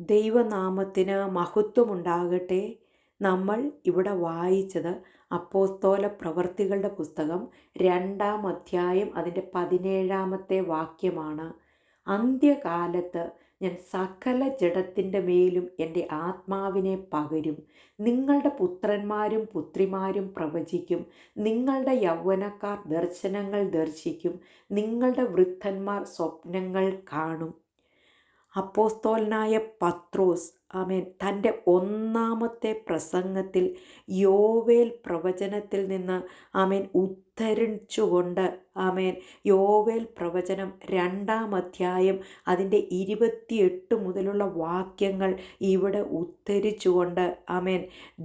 ദൈവനാമത്തിന് മഹത്വമുണ്ടാകട്ടെ. നമ്മൾ ഇവിടെ വായിച്ചത് അപ്പോസ്തല പ്രവർത്തികളുടെ പുസ്തകം 2-ാം അധ്യായം അതിൻ്റെ 17-ാമത്തെ വാക്യമാണ്. അന്ത്യകാലത്ത് ഞാൻ സകല ജഡത്തിൻ്റെ മേലും എൻ്റെ ആത്മാവിനെ പകരും. നിങ്ങളുടെ പുത്രന്മാരും പുത്രിമാരും പ്രവചിക്കും. നിങ്ങളുടെ യൗവനക്കാർ ദർശനങ്ങൾ ദർശിക്കും. നിങ്ങളുടെ വൃദ്ധന്മാർ സ്വപ്നങ്ങൾ കാണും. അപ്പോസ്തലനായ പത്രോസ് ആമേൻ തൻ്റെ ഒന്നാമത്തെ പ്രസംഗത്തിൽ യോവേൽ പ്രവചനത്തിൽ നിന്ന് ആമേൻ ഉദ്ധരിച്ചുകൊണ്ട് ആമേൻ യോവേൽ പ്രവചനം 2-ാം അധ്യായം അതിൻ്റെ 28 മുതലുള്ള വാക്യങ്ങൾ ഇവിടെ ഉദ്ധരിച്ചുകൊണ്ട് ആമേൻ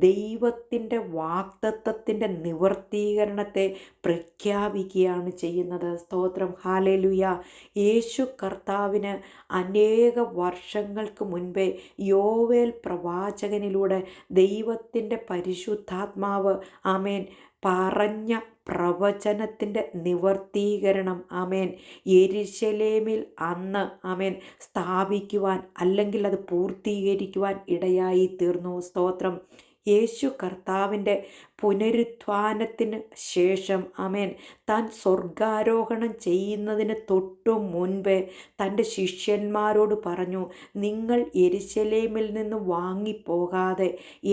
ദൈവത്തിൻ്റെ വാഗ്ദത്തത്തിൻ്റെ നിവർത്തീകരണത്തെ പ്രഖ്യാപിക്കുകയാണ് ചെയ്യുന്നത്. സ്തോത്രം, ഹല്ലേലൂയ. യേശു കർത്താവിന് അനേക വർഷങ്ങൾക്ക് മുൻപേ യോവേൽ പ്രവാചകനിലൂടെ ദൈവത്തിൻ്റെ പരിശുദ്ധാത്മാവ് ആമേൻ പറഞ്ഞ പ്രവചനത്തിൻ്റെ നിവർത്തീകരണം ആമേൻ യെരുശലേമിൽ അന്ന് ആമേൻ സ്ഥാപിക്കുവാൻ അല്ലെങ്കിൽ അത് പൂർത്തീകരിക്കുവാൻ ഇടയായി തീർന്നു. സ്തോത്രം. യേശു കർത്താവിൻ്റെ പുനരുത്ഥാനത്തിന് ശേഷം ആമേൻ താൻ സ്വർഗാരോഹണം ചെയ്യുന്നതിന് തൊട്ടു മുൻപേ തൻ്റെ ശിഷ്യന്മാരോട് പറഞ്ഞു, നിങ്ങൾ യെരുശലേമിൽ നിന്ന് വാങ്ങിപ്പോകാതെ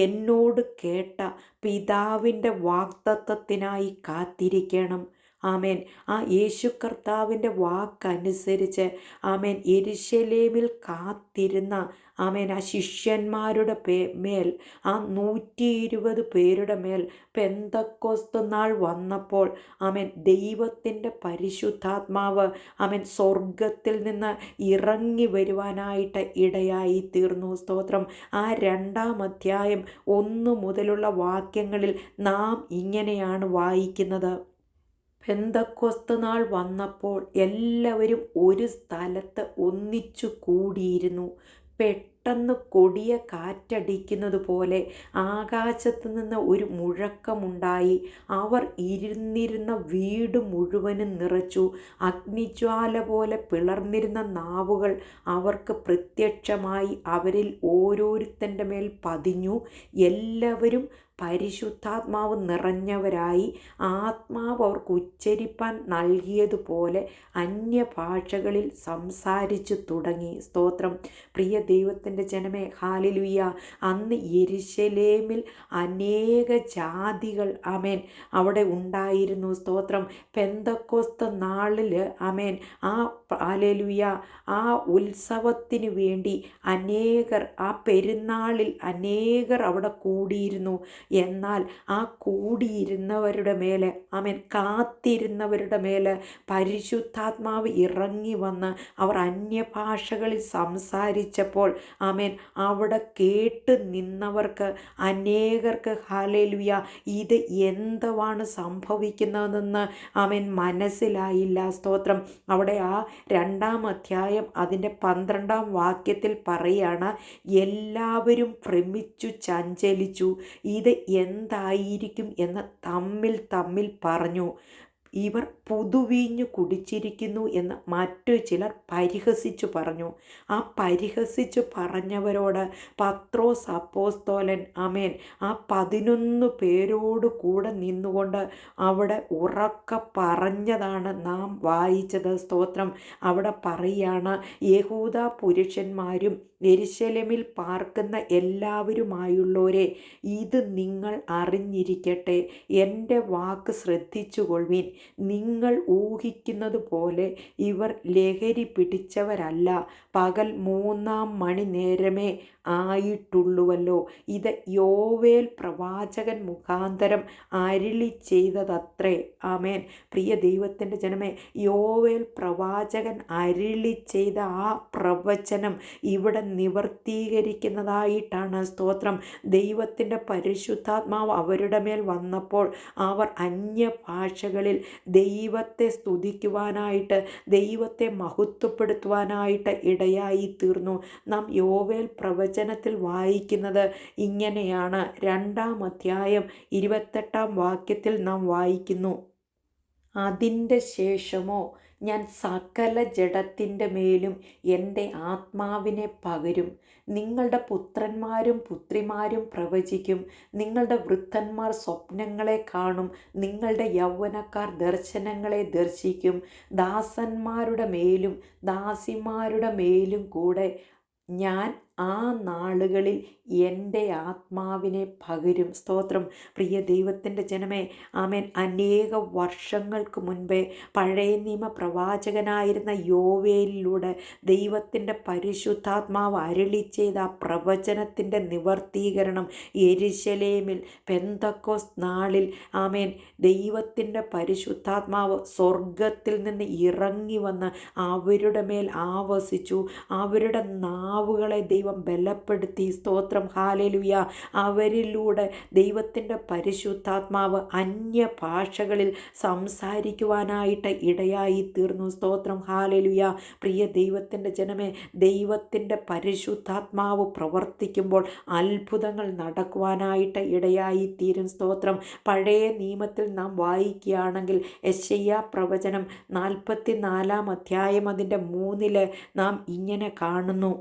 എന്നോട് കേട്ട പിതാവിൻ്റെ വാഗ്ദത്തത്തിനായി കാത്തിരിക്കണം. ആമേൻ ആ യേശു കർത്താവിൻ്റെ വാക്കനുസരിച്ച് ആമേൻ യെരുശലേമിൽ കാത്തിരുന്ന ആമേൻ ആ ശിഷ്യന്മാരുടെ മേൽ ആ 120 പേരുടെ മേൽ പെന്തക്കോസ്ത് നാൾ വന്നപ്പോൾ ആമേൻ ദൈവത്തിൻ്റെ പരിശുദ്ധാത്മാവ് ആമേൻ സ്വർഗത്തിൽ നിന്ന് ഇറങ്ങി വരുവാനായിട്ട് ഇടയായി തീർന്നു. സ്തോത്രം. ആ 2-ാം അധ്യായം 1 മുതലുള്ള വാക്യങ്ങളിൽ നാം ഇങ്ങനെയാണ് വായിക്കുന്നത്. പെന്തക്കോസ്ത് നാൾ വന്നപ്പോൾ എല്ലാവരും ഒരു സ്ഥലത്ത് ഒന്നിച്ചു കൂടിയിരുന്നു. പെട്ടെന്ന് കൊടിയ കാറ്റടിക്കുന്നത് പോലെ ആകാശത്ത് നിന്ന് ഒരു മുഴക്കമുണ്ടായി. അവർ ഇരുന്നിരുന്ന വീട് മുഴുവനും നിറച്ചു. അഗ്നിജ്വാല പോലെ പിളർന്നിരുന്ന നാവുകൾ അവർക്ക് പ്രത്യക്ഷമായി അവരിൽ ഓരോരുത്തൻ്റെ മേൽ പതിഞ്ഞു. എല്ലാവരും പരിശുദ്ധാത്മാവ് നിറഞ്ഞവരായി ആത്മാവ് അവർക്ക് ഉച്ചരിപ്പാൻ നൽകിയതുപോലെ അന്യഭാഷകളിൽ സംസാരിച്ചു തുടങ്ങി. സ്തോത്രം. പ്രിയ ദൈവത്തിൻ്റെ ജനമേ, ഹല്ലേലൂയ. അന്ന് യെരുശലേമിൽ അനേക ജാതികൾ ആമേൻ അവിടെ ഉണ്ടായിരുന്നു. സ്തോത്രം. പെന്തക്കോസ്ത് നാളിൽ ആമേൻ ആ ഹല്ലേലൂയ ആ ഉത്സവത്തിന് വേണ്ടി അനേകർ ആ പെരുന്നാളിൽ അനേകർ അവിടെ കൂടിയിരുന്നു. എന്നാൽ ആ കൂടിയിരുന്നവരുടെ മേലെ ആമേൻ കാത്തിരുന്നവരുടെ മേലെ പരിശുദ്ധാത്മാവ് ഇറങ്ങി വന്ന് അവർ അന്യഭാഷകളിൽ സംസാരിച്ചപ്പോൾ ആമേൻ അവിടെ കേട്ട് നിന്നവർക്ക് അനേകർക്ക് ഹല്ലേലൂയ ഇത് എന്തുവാണ് സംഭവിക്കുന്നതെന്ന് ആമേൻ മനസ്സിലായില്ല. സ്തോത്രം. അവിടെ ആ 2-ാം അധ്യായം അതിൻ്റെ 12-ാം വാക്യത്തിൽ പറയുകയാണ്, എല്ലാവരും ഭ്രമിച്ചു ചഞ്ചലിച്ചു, ഇത് എന്തായിരിക്കും എന്ന് തമ്മിൽ പറഞ്ഞു. ഇവർ പുതുവീഞ്ഞു കുടിച്ചിരിക്കുന്നു എന്ന് മറ്റു ചിലർ പരിഹസിച്ചു പറഞ്ഞു. ആ പരിഹസിച്ചു പറഞ്ഞവരോട് പത്രോസ് അപ്പോസ്തലൻ ആമേൻ ആ 11 പേരോട് കൂടെ നിന്നുകൊണ്ട് അവിടെ ഉറക്കെ പറഞ്ഞതാണ് നാം വായിച്ചത്. സ്തോത്രം. അവിടെ പറയുകയാണ്, യഹൂദ പുരുഷന്മാരും യെരുശലേമിൽ പാർക്കുന്ന എല്ലാവരുമായുള്ളവരെ, ഇത് നിങ്ങൾ അറിഞ്ഞിരിക്കട്ടെ. എൻ്റെ വാക്ക് ശ്രദ്ധിച്ചുകൊള്ളുവിൻ. നിങ്ങൾ ഊഹിക്കുന്നത് പോലെ ഇവർ ലഹരി പിടിച്ചവരല്ല. പകൽ 3-ാം മണി നേരമേ ആയിട്ടുള്ളുവല്ലോ. ഇത് യോവേൽ പ്രവാചകൻ മുഖാന്തരം അരുളി ചെയ്തതത്രേ. ആമേൻ. പ്രിയ ദൈവത്തിൻ്റെ ജനമേ, യോവേൽ പ്രവാചകൻ അരുളി ചെയ്ത ആ പ്രവചനം ഇവിടെ നിവർത്തീകരിക്കുന്നതായിട്ടാണ്. സ്തോത്രം. ദൈവത്തിൻ്റെ പരിശുദ്ധാത്മാവ് അവരുടെ മേൽ വന്നപ്പോൾ അവർ അന്യഭാഷകളിൽ ദൈവത്തെ സ്തുതിക്കുവാനായിട്ട് ദൈവത്തെ മഹത്വപ്പെടുത്തുവാനായിട്ട് ഇടയായി തീർന്നു. നാം യോവേൽ പ്രവചനത്തിൽ വായിക്കുന്നത് ഇങ്ങനെയാണ്. 2-ാം അധ്യായം 28-ാം വാക്യത്തിൽ നാം വായിക്കുന്നു, അതിൻ്റെ ശേഷമോ ഞാൻ സകല ജഡത്തിൻ്റെ മേലും എൻ്റെ ആത്മാവിനെ പകരും. നിങ്ങളുടെ പുത്രന്മാരും പുത്രിമാരും പ്രവചിക്കും. നിങ്ങളുടെ വൃദ്ധന്മാർ സ്വപ്നങ്ങളെ കാണും. നിങ്ങളുടെ യൗവനക്കാർ ദർശനങ്ങളെ ദർശിക്കും. ദാസന്മാരുടെ മേലും ദാസിമാരുടെ മേലും കൂടെ ഞാൻ ആ നാളുകളിൽ എൻ്റെ ആത്മാവിനെ പകരും. സ്തോത്രം. പ്രിയ ദൈവത്തിൻ്റെ ജനമേ, ആമേൻ. അനേക വർഷങ്ങൾക്ക് മുൻപേ പഴയ നിയമ പ്രവാചകനായിരുന്ന യോവേലിലൂടെ ദൈവത്തിൻ്റെ പരിശുദ്ധാത്മാവ് അരുളി ചെയ്ത ആ പ്രവചനത്തിൻ്റെ നിവർത്തീകരണം യെരുശലേമിൽ പെന്തക്കോസ്ത് നാളിൽ, ആമേൻ, ദൈവത്തിൻ്റെ പരിശുദ്ധാത്മാവ് സ്വർഗത്തിൽ നിന്ന് ഇറങ്ങി വന്ന് അവരുടെ മേൽ ആവസിച്ചു. അവരുടെ നാവുകളെ ദൈവം ബലപ്പെടുത്തി. സ്തോത്രം. ഹല്ലേലൂയ. അവരിലൂടെ ദൈവത്തിൻ്റെ പരിശുദ്ധാത്മാവ് അന്യഭാഷകളിൽ സംസാരിക്കുവാനായിട്ട് ഇടയായി തീർന്നു. സ്തോത്രം. ഹല്ലേലൂയ. പ്രിയ ദൈവത്തിൻ്റെ ജനമേ, ദൈവത്തിൻ്റെ പരിശുദ്ധാത്മാവ് പ്രവർത്തിക്കുമ്പോൾ അത്ഭുതങ്ങൾ നടക്കുവാനായിട്ട് ഇടയായി തീരും. സ്തോത്രം. പഴയ നിയമത്തിൽ നാം വായിക്കുകയാണെങ്കിൽ യെശയ്യാ പ്രവചനം 44 അധ്യായം അതിൻ്റെ 3 നാം ഇങ്ങനെ കാണുന്നു.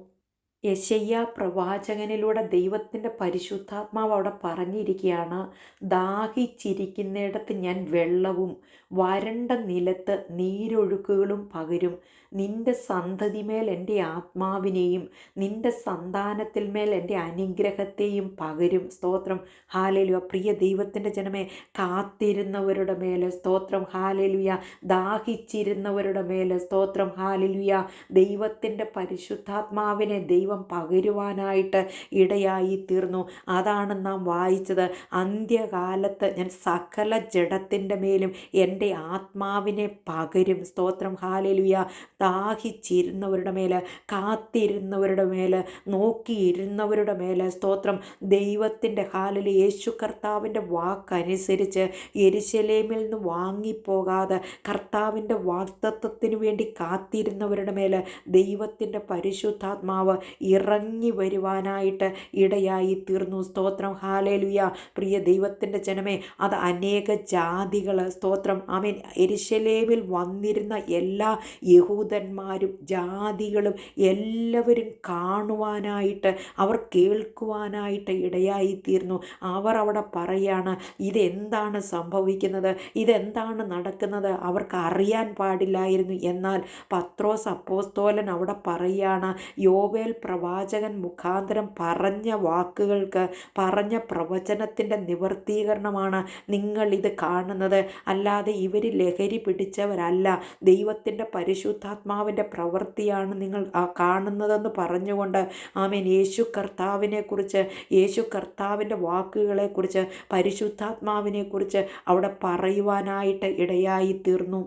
യെശയ്യാ പ്രവാചകനിലൂടെ ദൈവത്തിൻ്റെ പരിശുദ്ധാത്മാവ് അവിടെ പറഞ്ഞിരിക്കുകയാണ്, ദാഹിച്ചിരിക്കുന്നിടത്ത് ഞാൻ വെള്ളവും വരണ്ട നിലത്ത് നീരൊഴുക്കുകളും പകരും. നിന്റെ സന്തതിമേൽ എൻ്റെ ആത്മാവിനെയും നിന്റെ സന്താനത്തിൽ മേൽ എൻ്റെ അനുഗ്രഹത്തെയും പകരും. സ്തോത്രം. ഹല്ലേലൂയ. പ്രിയ ദൈവത്തിൻ്റെ ജനമേ, കാത്തിരുന്നവരുടെ മേൽ സ്തോത്രം. ഹല്ലേലൂയ. ദാഹിച്ചിരുന്നവരുടെ മേൽ സ്തോത്രം. ഹല്ലേലൂയ. ദൈവത്തിൻ്റെ പരിശുദ്ധാത്മാവിനെ ദൈവം പകരുവാനായിട്ട് ഇടയായി തീർന്നു. അതാണ് നാം വായിച്ചത്. അന്ത്യകാലത്ത് ഞാൻ സകല ജഡത്തിൻ്റെ മേലും എൻ്റെ ആത്മാവിനെ പകരും. സ്തോത്രം. ഹല്ലേലൂയ. ദാഹിച്ചിരുന്നവരുടെ മേൽ, കാത്തിരുന്നവരുടെ മേൽ, നോക്കിയിരുന്നവരുടെ മേൽ സ്തോത്രം. ദൈവത്തിൻ്റെ ഹല്ലേലൂയ. യേശു കർത്താവിൻ്റെ വാക്കനുസരിച്ച് യെരുശലേമിൽ നിന്ന് വാങ്ങിപ്പോകാതെ കർത്താവിൻ്റെ വാഗ്ദത്തത്തിനു വേണ്ടി കാത്തിരുന്നവരുടെ മേൽ ദൈവത്തിൻ്റെ പരിശുദ്ധാത്മാവ് ഇറങ്ങി വരുവാനായിട്ട് ഇടയായി തീർന്നു. സ്തോത്രം. ഹല്ലേലൂയ. പ്രിയ ദൈവത്തിൻ്റെ ജനമേ, അത് അനേക ജാതികൾ സ്തോത്രം. ആമേൻ. യെരുശലേമിൽ വന്നിരുന്ന എല്ലാ യഹൂദന്മാരും ജാതികളും എല്ലാവരും കാണുവാനായിട്ട്, അവർ കേൾക്കുവാനായിട്ട് ഇടയായി തീർന്നു. അവർ അവിടെ പറയാണ്, ഇതെന്താണ് സംഭവിക്കുന്നത്, ഇതെന്താണ് നടക്കുന്നത്. അവർക്ക് അറിയാൻ പാടില്ലായിരുന്നു. എന്നാൽ പത്രോസ് അപ്പോസ്തലൻ അവിടെ പറയാണ്, യോവേൽ പ്രവാചകൻ മുഖാന്തരം പറഞ്ഞ വാക്കുകൾക്ക്, പറഞ്ഞ പ്രവചനത്തിൻ്റെ നിവർത്തീകരണമാണ് നിങ്ങളിത് കാണുന്നത്. അല്ലാതെ ഇവർ ലഹരി പിടിച്ചവരല്ല, ദൈവത്തിൻ്റെ പരിശുദ്ധാത്മാവിൻ്റെ പ്രവൃത്തിയാണ് നിങ്ങൾ കാണുന്നതെന്ന് പറഞ്ഞുകൊണ്ട്, ആമേൻ, യേശു കർത്താവിനെക്കുറിച്ച്, യേശു കർത്താവിൻ്റെ വാക്കുകളെക്കുറിച്ച്, പരിശുദ്ധാത്മാവിനെക്കുറിച്ച് അവിടെ പറയുവാനായിട്ട് ഇടയായി തീർന്നു.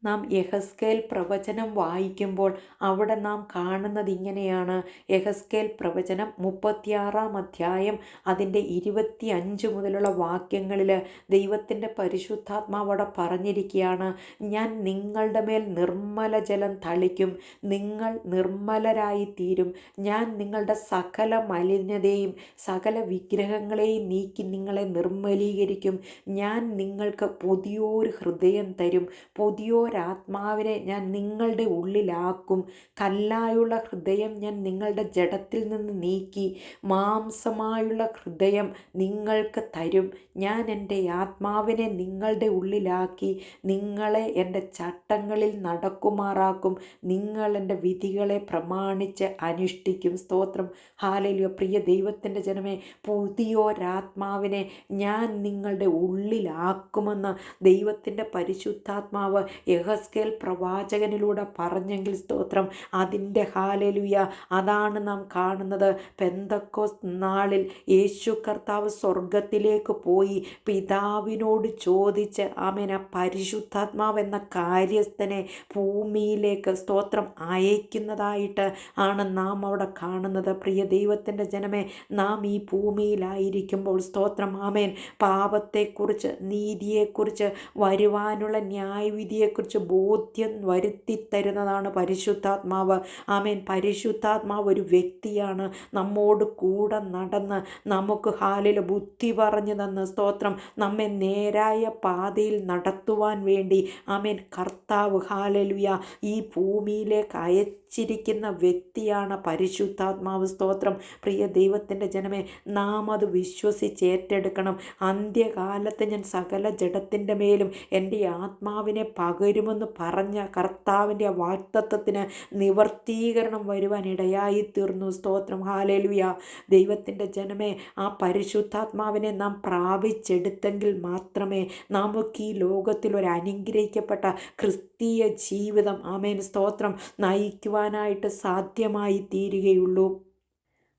നാം യെഹെസ്കേൽ പ്രവചനം വായിക്കുമ്പോൾ അവിടെ നാം കാണുന്നത് ഇങ്ങനെയാണ്. യെഹെസ്കേൽ പ്രവചനം 36 അധ്യായം അതിൻ്റെ 25 മുതലുള്ള വാക്യങ്ങളിൽ ദൈവത്തിൻ്റെ പരിശുദ്ധാത്മാവ് അവിടെ പറഞ്ഞിരിക്കുകയാണ്, ഞാൻ നിങ്ങളുടെ മേൽ നിർമ്മല ജലം തളിക്കും, നിങ്ങൾ നിർമ്മലരായി തീരും. ഞാൻ നിങ്ങളുടെ സകല മലിനതയും സകല വിഗ്രഹങ്ങളെയും നീക്കി നിങ്ങളെ നിർമ്മലീകരിക്കും. ഞാൻ നിങ്ങൾക്ക് പുതിയൊരു ഹൃദയം തരും, പുതിയൊരാത്മാവിനെ ഞാൻ നിങ്ങളുടെ ഉള്ളിലാക്കും. കല്ലായുള്ള ഹൃദയം ഞാൻ നിങ്ങളുടെ ജഡത്തിൽ നിന്ന് നീക്കി മാംസമായുള്ള ഹൃദയം നിങ്ങൾക്ക് തരും. ഞാൻ എൻ്റെ ആത്മാവിനെ നിങ്ങളുടെ ഉള്ളിലാക്കി നിങ്ങളെ എൻ്റെ ചട്ടങ്ങളിൽ നടക്കുമാറാക്കും. നിങ്ങൾ എൻ്റെ വിധികളെ പ്രമാണിച്ച് അനുഷ്ഠിക്കും. സ്തോത്രം. ഹല്ലേലൂയ. പ്രിയ ദൈവത്തിൻ്റെ ജനമേ, പുതിയൊരാത്മാവിനെ ഞാൻ നിങ്ങളുടെ ഉള്ളിലാക്കുമെന്ന് ദൈവത്തിൻ്റെ പരിശുദ്ധാത്മാവ് യെഹെസ്കേൽ പ്രവാചകനിലൂടെ പറഞ്ഞെങ്കിൽ സ്തോത്രം. അതിൻ്റെ ഹല്ലേലൂയ, അതാണ് നാം കാണുന്നത്. പെന്തക്കോസ്ത് നാളിൽ യേശു കർത്താവ് സ്വർഗത്തിലേക്ക് പോയി പിതാവിനോട് ചോദിച്ച്, ആമേൻ, ആ പരിശുദ്ധാത്മാവ് എന്ന കാര്യസ്ഥനെ ഭൂമിയിലേക്ക് സ്തോത്രം അയക്കുന്നതായിട്ട് ആണ് നാം അവിടെ കാണുന്നത്. പ്രിയ ദൈവത്തിൻ്റെ ജനമേ, നാം ഈ ഭൂമിയിലായിരിക്കുമ്പോൾ സ്തോത്രം, ആമേൻ, പാപത്തെക്കുറിച്ച്, നീതിയെക്കുറിച്ച്, വരുവാനുള്ള ന്യായവിധിയെക്കുറിച്ച് കുറിച്ച് ബോധ്യം വരുത്തി തരുന്നതാണ് പരിശുദ്ധാത്മാവ്. ആമേൻ. പരിശുദ്ധാത്മാവ് ഒരു വ്യക്തിയാണ്. നമ്മോട് കൂടെ നടന്ന് നമുക്ക് ബുദ്ധി പറഞ്ഞു തന്ന് സ്തോത്രം നമ്മെ നേരായ പാതയിൽ നടത്തുവാൻ വേണ്ടി ആമേൻ കർത്താവ് ഈ ഭൂമിയിലേക്ക് അയച്ചിരിക്കുന്ന വ്യക്തിയാണ് പരിശുദ്ധാത്മാവ്. സ്തോത്രം. പ്രിയ ദൈവത്തിൻ്റെ ജനമേ, നാം അത് വിശ്വസിച്ച് ഏറ്റെടുക്കണം. അന്ത്യകാലത്ത് ഞാൻ സകല ജഡത്തിൻ്റെ മേലും എൻ്റെ ആത്മാവിനെ പകരുമെന്ന് പറഞ്ഞ കർത്താവിൻ്റെ ആ വാഗ്ദത്തത്തിന് നിവർത്തീകരണം വരുവാൻ ഇടയായി തീർന്നു. സ്തോത്രം. ഹല്ലേലൂയ. ദൈവത്തിൻ്റെ ജനമേ, ആ പരിശുദ്ധാത്മാവിനെ നാം പ്രാപിച്ചെടുത്തെങ്കിൽ മാത്രമേ നമുക്ക് ഈ ലോകത്തിൽ ഒരു അനുഗ്രഹിക്കപ്പെട്ട ക്രിസ്തീയ ജീവിതം ആമേൻ സ്തോത്രം നയിക്കുവാനായിട്ട് സാധ്യമായി തീരുകയുള്ളൂ.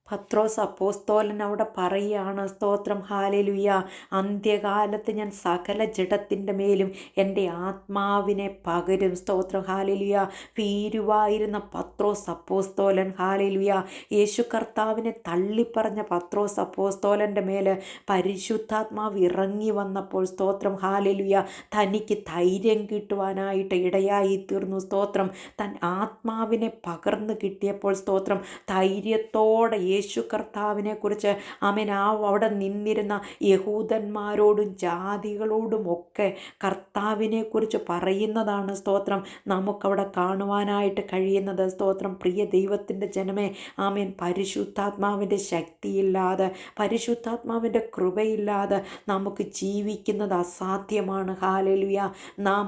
പത്രോസ് അപ്പോസ്തലൻ അവിടെ പറയുകയാണ് സ്തോത്രം. ഹല്ലേലൂയ. അന്ത്യകാലത്ത് ഞാൻ സകല ജഡത്തിൻ്റെ മേലും എൻ്റെ ആത്മാവിനെ പകരും. സ്തോത്രം. ഹല്ലേലൂയ. ഭീരുവായിരുന്ന പത്രോസ് അപ്പോസ്തലൻ ഹല്ലേലൂയ യേശു കർത്താവിനെ തള്ളിപ്പറഞ്ഞ പത്രോസ് അപ്പോസ്തലൻ്റെ മേൽ പരിശുദ്ധാത്മാവ് ഇറങ്ങി വന്നപ്പോൾ സ്തോത്രം. ഹല്ലേലൂയ തനിക്ക് ധൈര്യം കിട്ടുവാനായിട്ട് ഇടയായി തീർന്നു. സ്തോത്രം. തൻ ആത്മാവിനെ പകർന്നു കിട്ടിയപ്പോൾ സ്തോത്രം ധൈര്യത്തോടെ യേശു കർത്താവിനെ കുറിച്ച് ആമേൻ അവിടെ നിന്നിരുന്ന യഹൂദന്മാരോടും ജാതികളോടും ഒക്കെ കർത്താവിനെ കുറിച്ച് പറയുന്നതാണ് സ്തോത്രം നമുക്കവിടെ കാണുവാനായിട്ട് കഴിയുന്നത്. സ്തോത്രം. പ്രിയ ദൈവത്തിൻ്റെ ജനമേ, ആമേൻ പരിശുദ്ധാത്മാവിൻ്റെ ശക്തിയില്ലാതെ പരിശുദ്ധാത്മാവിൻ്റെ കൃപയില്ലാതെ നമുക്ക് ജീവിക്കുന്നത് അസാധ്യമാണ്. ഹല്ലേലൂയ. നാം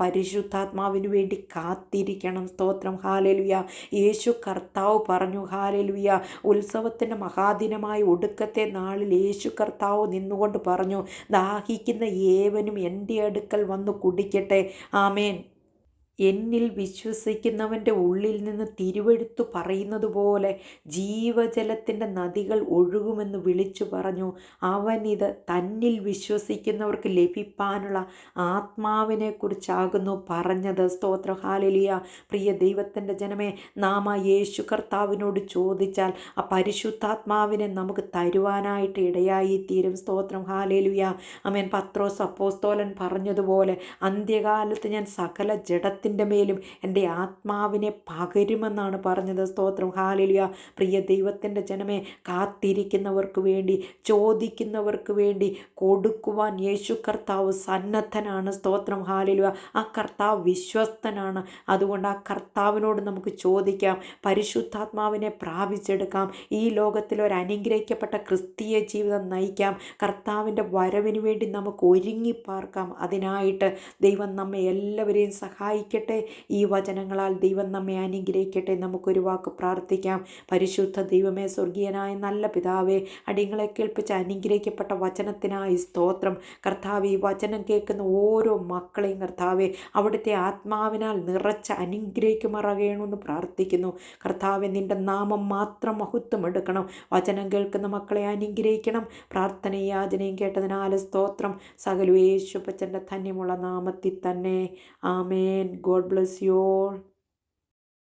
പരിശുദ്ധാത്മാവിന് വേണ്ടി കാത്തിരിക്കണം. സ്തോത്രം. ഹല്ലേലൂയ. യേശു കർത്താവ് പറഞ്ഞു. ഹല്ലേലൂയ. ഉത്സവത്തിൻ്റെ മഹാദിനമായ ഒടുക്കത്തെ നാളിൽ യേശു കർത്താവ് നിന്നുകൊണ്ട് പറഞ്ഞു, ദാഹിക്കുന്ന ഏവനും എൻ്റെ അടുക്കൽ വന്ന് കുടിക്കട്ടെ. ആമേൻ. എന്നിൽ വിശ്വസിക്കുന്നവൻ്റെ ഉള്ളിൽ നിന്ന് തിരുവെഴുത്തു പറയുന്നത് പോലെ ജീവജലത്തിൻ്റെ നദികൾ ഒഴുകുമെന്ന് വിളിച്ചു പറഞ്ഞു. അവനിത് തന്നിൽ വിശ്വസിക്കുന്നവർക്ക് ലഭിപ്പാനുള്ള ആത്മാവിനെക്കുറിച്ചാകുന്നു പറഞ്ഞത്. സ്തോത്രം. ഹല്ലേലൂയ. പ്രിയ ദൈവത്തിൻ്റെ ജനമേ, നാം ആ യേശു കർത്താവിനോട് ചോദിച്ചാൽ ആ പരിശുദ്ധാത്മാവിനെ നമുക്ക് തരുവാനായിട്ട് ഇടയായി തീരും. സ്തോത്രം. ഹല്ലേലൂയ. ആമേൻ. പത്രോസ് അപ്പോസ്തലൻ പറഞ്ഞതുപോലെ അന്ത്യകാലത്ത് ഞാൻ സകല ജഡത്തിൻ്റെ മേലും എൻ്റെ ആത്മാവിനെ പകരുമെന്നാണ് പറഞ്ഞത്. സ്തോത്രം. ഹല്ലേലൂയ. പ്രിയ ദൈവത്തിൻ്റെ ജനമേ, കാത്തിരിക്കുന്നവർക്ക് വേണ്ടി ചോദിക്കുന്നവർക്ക് വേണ്ടി കൊടുക്കുവാൻ യേശു കർത്താവ് സന്നദ്ധനാണ്. സ്തോത്രം. ഹല്ലേലൂയ. ആ കർത്താവ് വിശ്വസ്തനാണ്. അതുകൊണ്ട് ആ കർത്താവിനോട് നമുക്ക് ചോദിക്കാം, പരിശുദ്ധാത്മാവിനെ പ്രാപിച്ചെടുക്കാം, ഈ ലോകത്തിൽ ഒരു അനുഗ്രഹിക്കപ്പെട്ട ക്രിസ്തീയ ജീവിതം നയിക്കാം, കർത്താവിൻ്റെ വരവിന് വേണ്ടി നമുക്ക് ഒരുങ്ങിപ്പാർക്കാം. അതിനായിട്ട് ദൈവം നമ്മെ എല്ലാവരെയും സഹായിക്കട്ടെ. ഈ വചനങ്ങളാൽ ദൈവം നമ്മെ അനുഗ്രഹിക്കട്ടെ. നമുക്കൊരു വാക്ക് പ്രാർത്ഥിക്കാം. പരിശുദ്ധ ദൈവമേ, സ്വർഗീയനായ നല്ല പിതാവേ, അടിയങ്ങളെ കേൾപ്പിച്ച അനുഗ്രഹിക്കപ്പെട്ട വചനത്തിനായി സ്തോത്രം. കർത്താവേ, ഈ വചനം കേൾക്കുന്ന ഓരോ മക്കളെയും കർത്താവേ അവിടുത്തെ ആത്മാവിനാൽ നിറച്ച് അനുഗ്രഹിക്കുമാറാകണമെന്ന് പ്രാർത്ഥിക്കുന്നു. കർത്താവേ, നിൻ്റെ നാമം മാത്രം മഹത്വം എടുക്കണം. വചനം കേൾക്കുന്ന മക്കളെ അനുഗ്രഹിക്കണം. പ്രാർത്ഥനയും യാചനയും കേട്ടതിനാൽ സ്തോത്രം. സകല യേശുപ്പച്ചൻ്റെ ധന്യമുള്ള നാമത്തിൽ തന്നെ. ആമേൻ. God bless you all.